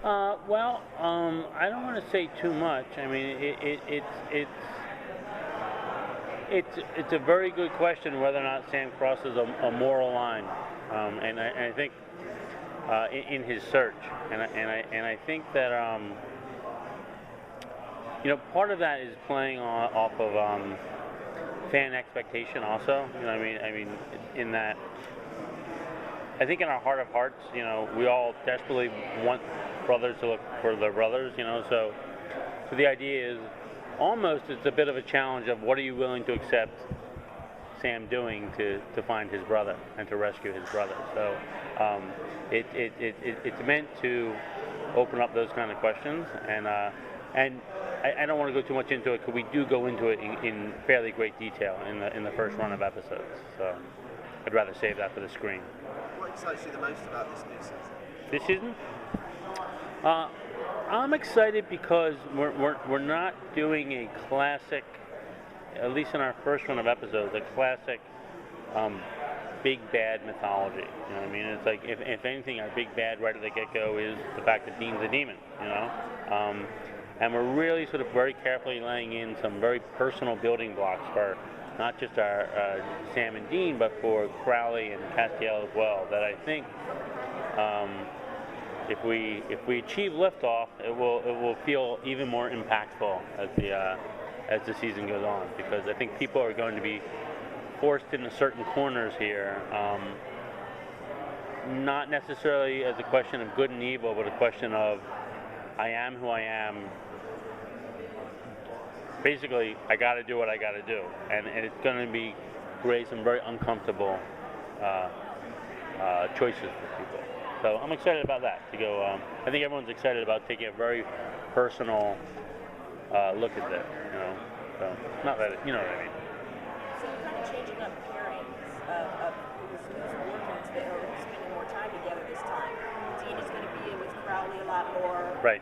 I don't want to say too much. I mean, it's a very good question whether or not Sam crosses a moral line, and I think in his search, and I think that part of that is playing off of fan expectation also. I mean, in that. I think in our heart of hearts, we all desperately want brothers to look for their brothers, so the idea is almost it's a bit of a challenge of what are you willing to accept Sam doing to find his brother and to rescue his brother. So it's meant to open up those kind of questions, and I don't want to go too much into it because we do go into it in fairly great detail in the first run of episodes. So I'd rather save that for the screen. What excites you the most about this new season? This season? I'm excited because we're not doing a classic, at least in our first run of episodes, a classic big bad mythology. You know what I mean? It's like if anything, our big bad right at the get-go is the fact that Dean's a demon. And we're really sort of very carefully laying in some very personal building blocks for not just our Sam and Dean, but for Crowley and Castiel as well. That I think if we achieve liftoff, it will feel even more impactful as the season goes on, because I think people are going to be forced into certain corners here, not necessarily as a question of good and evil, but a question of I am who I am. Basically, I got to do what I got to do, and it's going to be create some very uncomfortable choices for people. So I'm excited about that. To go, I think everyone's excited about taking a very personal look at that. So not that you know what I mean. So you're kind of changing up pairings of who's working today, or who's spending more time together this time. Dean is going to be with Crowley a lot more. Right.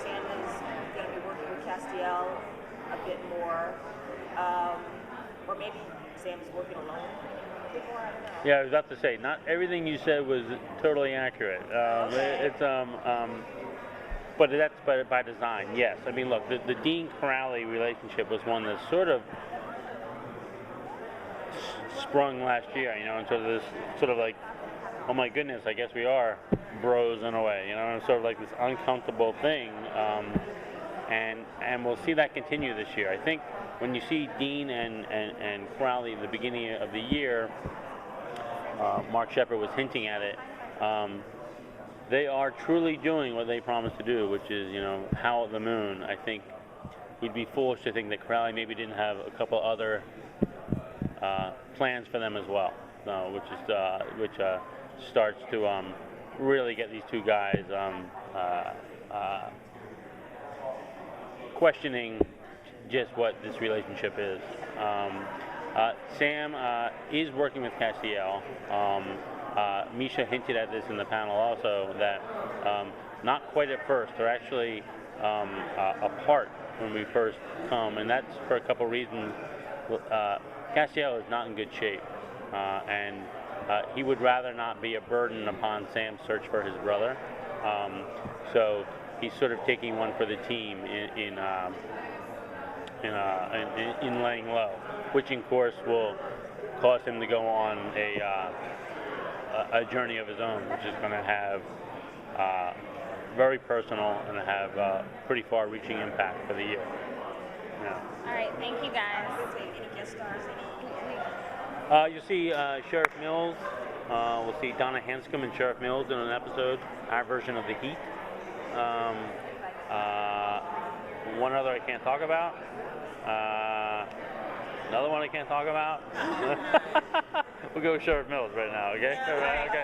Sam is going to be working with Castiel a bit more, or maybe Sam is working alone a bit more. I don't know. Yeah, I was about to say, not everything you said was totally accurate. Okay. But that's by design. Yes, I mean, look, the Dean Crowley relationship was one that sort of sprung last year, and sort of like, oh my goodness, I guess we are bros in a way, and sort of like this uncomfortable thing. And we'll see that continue this year. I think when you see Dean and Crowley at the beginning of the year, Mark Shepard was hinting at it. They are truly doing what they promised to do, which is, howl at the moon. I think we'd be foolish to think that Crowley maybe didn't have a couple other plans for them as well, which starts to really get these two guys questioning just what this relationship is. Sam is working with Castiel. Misha hinted at this in the panel also, that not quite at first. They're actually apart when we first come, and that's for a couple reasons. Castiel is not in good shape, and he would rather not be a burden upon Sam's search for his brother. So he's sort of taking one for the team in laying low, which of course will cause him to go on a journey of his own, which is going to have very personal and have pretty far-reaching impact for the year. Yeah. All right, thank you guys. Any guest stars? You'll see Sheriff Mills. We'll see Donna Hanscom and Sheriff Mills in an episode, our version of The Heat. One other I can't talk about. Another one I can't talk about. We'll go with Sheriff Mills right now, okay? Yeah, right. Okay.